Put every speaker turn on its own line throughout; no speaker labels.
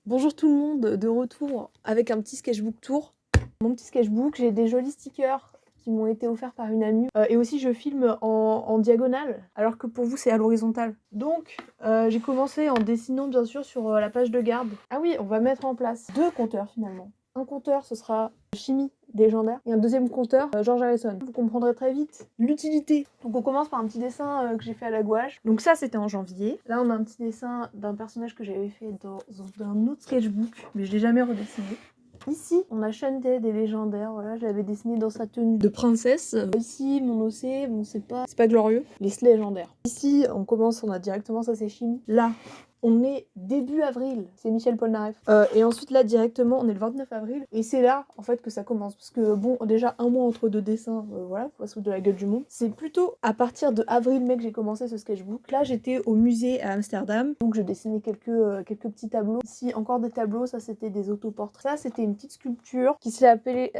Bonjour tout le monde, de retour avec un petit sketchbook tour. Mon petit sketchbook, j'ai des jolis stickers qui m'ont été offerts par une amie. Et aussi je filme en diagonale, alors que pour vous c'est à l'horizontale. Donc j'ai commencé en dessinant bien sûr sur la page de garde. Ah oui, on va mettre en place 2 compteurs finalement. Un compteur ce sera chimie légendaire et un deuxième compteur George Harrison. Vous comprendrez très vite l'utilité. Donc on commence par un petit dessin que j'ai fait à la gouache. Donc ça c'était en janvier. Là on a un petit dessin d'un personnage que j'avais fait dans un autre sketchbook, mais je l'ai jamais redessiné. Ici, on a Shantae des légendaires, voilà, je l'avais dessiné dans sa tenue de princesse. Ici, mon OC, bon c'est pas glorieux, les légendaires. Ici, on commence, on a directement, ça c'est chimie. Là, on est début avril, c'est Michel Polnareff. Et ensuite là directement on est le 29 avril et c'est là en fait que ça commence parce que bon déjà un mois entre deux dessins, voilà, faut pas se foutre de la gueule du monde. C'est plutôt à partir de avril-mai que j'ai commencé ce sketchbook. Là j'étais au musée à Amsterdam, donc je dessinais quelques petits tableaux. Ici encore des tableaux, ça c'était des autoportraits. Ça c'était une petite sculpture qui s'appelait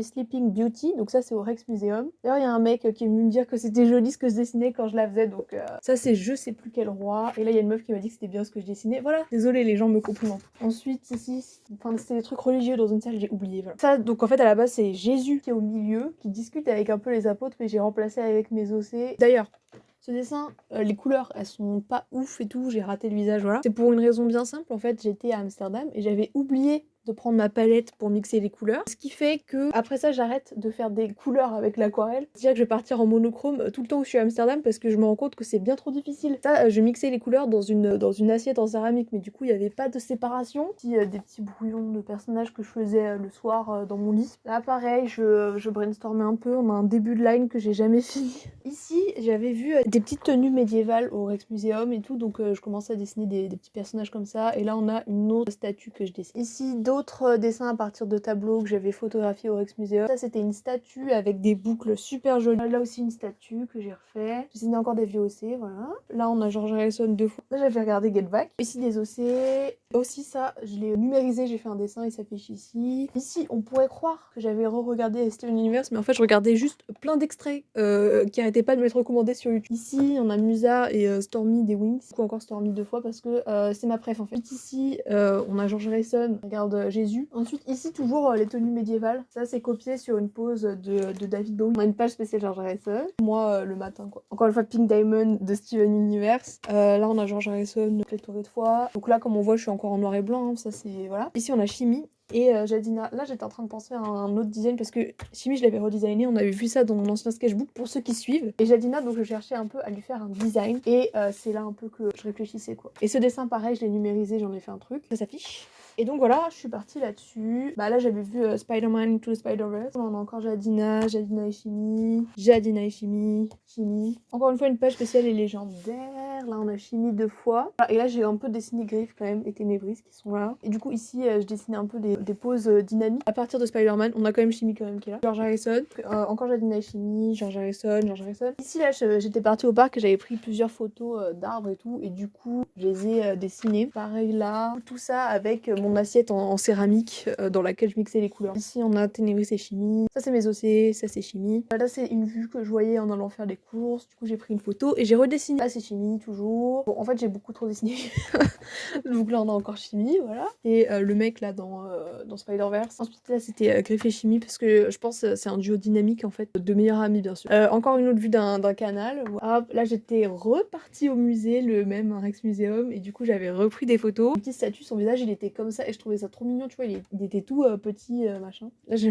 Sleeping Beauty, donc ça c'est au Rijksmuseum. D'ailleurs il y a un mec qui est venu me dire que c'était joli ce que je dessinais quand je la faisais, donc ça c'est je sais plus quel roi. Et là il y a une meuf qui m'a dit que c'était bien ce que je dessinais. Voilà, désolé, les gens me complimentent. Ensuite, ici, enfin, c'était des trucs religieux dans une salle, j'ai oublié. Voilà. Ça, donc en fait, à la base, c'est Jésus qui est au milieu, qui discute avec un peu les apôtres, mais j'ai remplacé avec mes OC. D'ailleurs, ce dessin, les couleurs, elles sont pas ouf et tout, j'ai raté le visage, voilà. C'est pour une raison bien simple, en fait, j'étais à Amsterdam et j'avais oublié de prendre ma palette pour mixer les couleurs. Ce qui fait que, après ça, j'arrête de faire des couleurs avec l'aquarelle. C'est-à-dire que je vais partir en monochrome tout le temps où je suis à Amsterdam parce que je me rends compte que c'est bien trop difficile. Ça, je mixais les couleurs dans une assiette en céramique, mais du coup, il n'y avait pas de séparation. Des petits brouillons de personnages que je faisais le soir dans mon lit. Là, pareil, je brainstormais un peu. On a un début de line que j'ai jamais fini. Ici, j'avais vu des petites tenues médiévales au Rijksmuseum et tout, donc je commençais à dessiner des petits personnages comme ça. Et là, on a une autre statue que je dessine. Ici, d'autres dessins à partir de tableaux que j'avais photographiés au Rijksmuseum. Ça, c'était une statue avec des boucles super jolies. Là aussi, une statue que j'ai refait. J'ai dessiné encore des vieux OC, voilà. Là, on a George Harrison 2 fois. Là, j'avais regardé Get Back. Ici, des OC. Aussi, ça, je l'ai numérisé, j'ai fait un dessin, il s'affiche ici. Ici, on pourrait croire que j'avais re-regardé Steven Universe, mais en fait, je regardais juste plein d'extraits qui arrêtaient pas de m'être recommandés sur YouTube. Ici, on a Musa et Stormy des Wings. Du coup, encore Stormy 2 fois parce que c'est ma préf en fait. Ici, on a George Harrison, regarde Jésus. Ensuite, ici, toujours les tenues médiévales. Ça, c'est copié sur une pose de David Bowie. On a une page spéciale George Harrison. Moi, le matin, quoi. Encore une fois, Pink Diamond de Steven Universe. Là, on a George Harrison pléthoré de fois. Donc là, comme on voit, je suis encore en noir et blanc. Hein, ça, c'est. Voilà. Ici, on a Chimie. Et Jadina, là j'étais en train de penser à un autre design parce que Chimie je l'avais redesigné, on avait vu ça dans mon ancien sketchbook pour ceux qui suivent. Et Jadina, donc je cherchais un peu à lui faire un design et c'est là un peu que je réfléchissais quoi. Et ce dessin pareil, je l'ai numérisé, j'en ai fait un truc, ça s'affiche. Et donc voilà, je suis partie là-dessus. Bah là j'avais vu Spider-Man Into the Spider-Verse. On a encore Jadina et Chimie, Chimie. Encore une fois une page spéciale et légendaire. Là on a Chimie 2 fois. Voilà, et là j'ai un peu dessiné Griff quand même et Ténébris qui sont là. Et du coup ici je dessinais un peu des poses dynamiques. À partir de Spider-Man, on a quand même Chimie quand même qui est là. George Harrison, encore Jadina et Chimie, George Harrison. Ici là j'étais partie au parc et j'avais pris plusieurs photos d'arbres et tout. Et du coup je les ai dessinées. Pareil là, tout ça avec mon assiette en céramique dans laquelle je mixais les couleurs. Ici on a Ténébris et Chimie. Ça c'est mes OC, ça c'est Chimie. Là c'est une vue que je voyais en allant faire des courses. Du coup j'ai pris une photo et j'ai redessiné. Là c'est Chimie toujours. Bon en fait j'ai beaucoup trop dessiné. Donc là on a encore Chimie, voilà. Et le mec là dans Spider-Verse. Ensuite là c'était Griff et Chimie parce que je pense c'est un duo dynamique en fait, de meilleurs amis bien sûr. Encore une autre vue d'un canal. Hop, là j'étais repartie au musée, le même Rijksmuseum, et du coup j'avais repris des photos. Une petite statue, son visage il était comme ça et je trouvais ça trop mignon, tu vois, il était tout petit machin. Là j'ai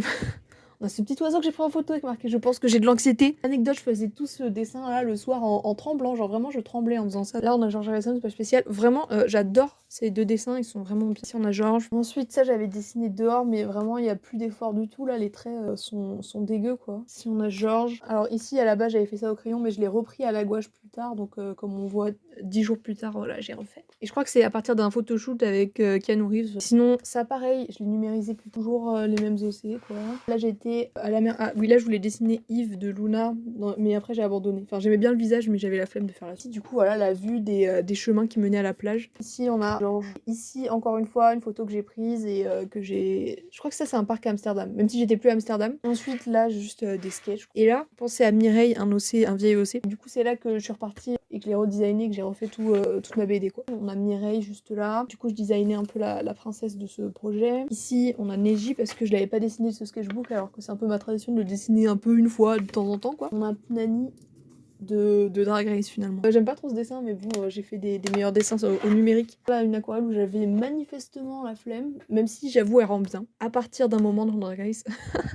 on a ce petit oiseau que j'ai pris en photo avec marqué je pense que j'ai de l'anxiété. Anecdote, je faisais tout ce dessin là le soir en tremblant, genre vraiment je tremblais en faisant ça. Là on a George Harrison, c'est pas spécial. Vraiment j'adore ces deux dessins, ils sont vraiment bien. Ici on a George. Ensuite ça j'avais dessiné dehors mais vraiment il n'y a plus d'effort du tout là, les traits sont dégueux quoi. Ici on a George. Alors ici à la base j'avais fait ça au crayon mais je l'ai repris à la gouache plus tard donc comme on voit 10 jours plus tard voilà j'ai refait. Et je crois que c'est à partir d'un photoshoot avec Keanu Reeves. Sinon ça pareil, je l'ai numérisé plus toujours les mêmes OC quoi. Là j'ai été arrêté à la mer. Ah oui, là je voulais dessiner Yves de Luna, mais après j'ai abandonné. Enfin j'aimais bien le visage, mais j'avais la flemme de faire la suite. Du coup voilà la vue des chemins qui menaient à la plage. Ici on a Georges. Ici encore une fois une photo que j'ai prise et que j'ai... Je crois que ça c'est un parc à Amsterdam, même si j'étais plus à Amsterdam. Ensuite là juste des sketchs. Et là, pensez à Mireille, un vieil OC. Du coup c'est là que je suis repartie et que j'ai redesigné, que j'ai refait toute ma BD quoi. On a Mireille juste là. Du coup je designais un peu la princesse de ce projet. Ici on a Neji parce que je l'avais pas dessiné ce sketchbook alors que c'est un peu ma tradition de le dessiner un peu une fois de temps en temps quoi. On a Nani de Drag Race finalement. J'aime pas trop ce dessin mais bon j'ai fait des meilleurs dessins au numérique. Là une aquarelle où j'avais manifestement la flemme, même si j'avoue elle rend bien. À partir d'un moment dans Drag Race,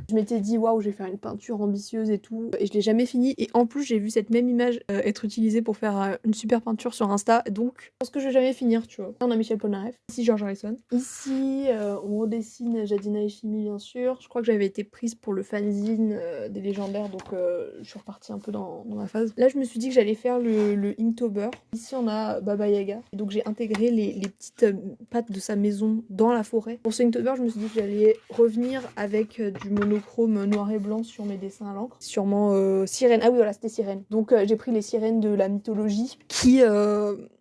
je m'étais dit waouh je vais faire une peinture ambitieuse et tout et je l'ai jamais fini et en plus j'ai vu cette même image être utilisée pour faire une super peinture sur Insta donc je pense que je vais jamais finir tu vois. Là, on a Michel Polnareff, ici George Harrison. Ici on redessine Jadina Ishimi bien sûr. Je crois que j'avais été prise pour le fanzine des légendaires donc je suis repartie un peu dans ma phase. Là je me suis dit que j'allais faire le Inktober. Ici on a Baba Yaga et donc j'ai intégré les petites pattes de sa maison dans la forêt. Pour ce Inktober je me suis dit que j'allais revenir avec du monochrome noir et blanc sur mes dessins à l'encre. Sûrement sirène. Ah oui voilà c'était sirène. Donc j'ai pris les sirènes de la mythologie qui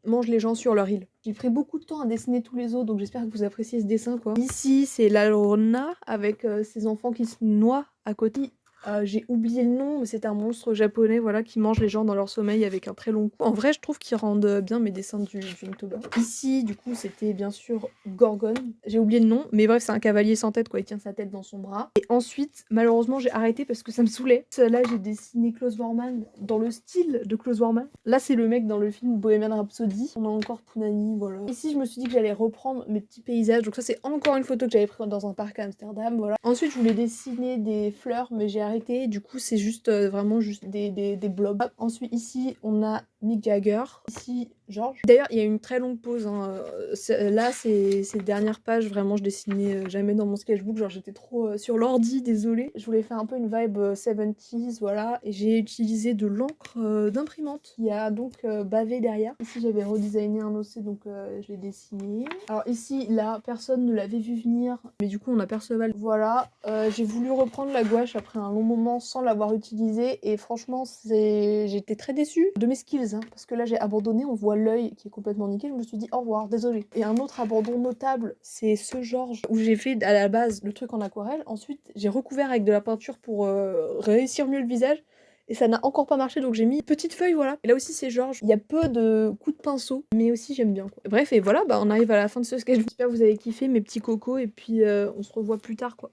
mangent les gens sur leur île. J'ai pris beaucoup de temps à dessiner tous les autres, donc j'espère que vous appréciez ce dessin quoi. Ici c'est La Llorona avec ses enfants qui se noient à côté. J'ai oublié le nom, mais c'est un monstre japonais voilà, qui mange les gens dans leur sommeil avec un très long cou. En vrai, je trouve qu'ils rendent bien mes dessins du Inktober. Ici, du coup, c'était bien sûr Gorgone. J'ai oublié le nom, mais bref, c'est un cavalier sans tête, quoi. Il tient sa tête dans son bras. Et ensuite, malheureusement, j'ai arrêté parce que ça me saoulait. Là, j'ai dessiné Klaus Vormann dans le style de Klaus Vormann. Là, c'est le mec dans le film Bohemian Rhapsody. On a encore Punani, voilà. Ici, je me suis dit que j'allais reprendre mes petits paysages. Donc ça, c'est encore une photo que j'avais prise dans un parc à Amsterdam, voilà. Ensuite, je voulais dessiner des fleurs, mais j'ai arrêté. Du coup, c'est juste vraiment juste des blobs. Hop. Ensuite, ici, on a Mick Jagger. Ici, Georges. D'ailleurs, il y a une très longue pause. Hein. Là, ces dernières pages, vraiment, je dessinais jamais dans mon sketchbook. Genre, j'étais trop sur l'ordi, désolée. Je voulais faire un peu une vibe 70s, voilà. Et j'ai utilisé de l'encre d'imprimante qui a donc bavé derrière. Ici, j'avais redesigné un OC, donc je l'ai dessiné. Alors ici, là, personne ne l'avait vu venir. Mais du coup, on a Perceval. Voilà. J'ai voulu reprendre la gouache après un long moment sans l'avoir utilisée. Et franchement, j'étais très déçue de mes skills. Hein, parce que là, j'ai abandonné. On voit l'œil qui est complètement niqué. Je me suis dit au revoir, désolée. Et un autre abandon notable, c'est ce Georges où j'ai fait à la base le truc en aquarelle. Ensuite, j'ai recouvert avec de la peinture pour réussir mieux le visage. Et ça n'a encore pas marché, donc j'ai mis une petite feuille, voilà. Et là aussi, c'est Georges. Il y a peu de coups de pinceau, mais aussi j'aime bien, quoi. Bref, et voilà, bah on arrive à la fin de ce sketch. J'espère que vous avez kiffé mes petits cocos, et puis on se revoit plus tard, quoi.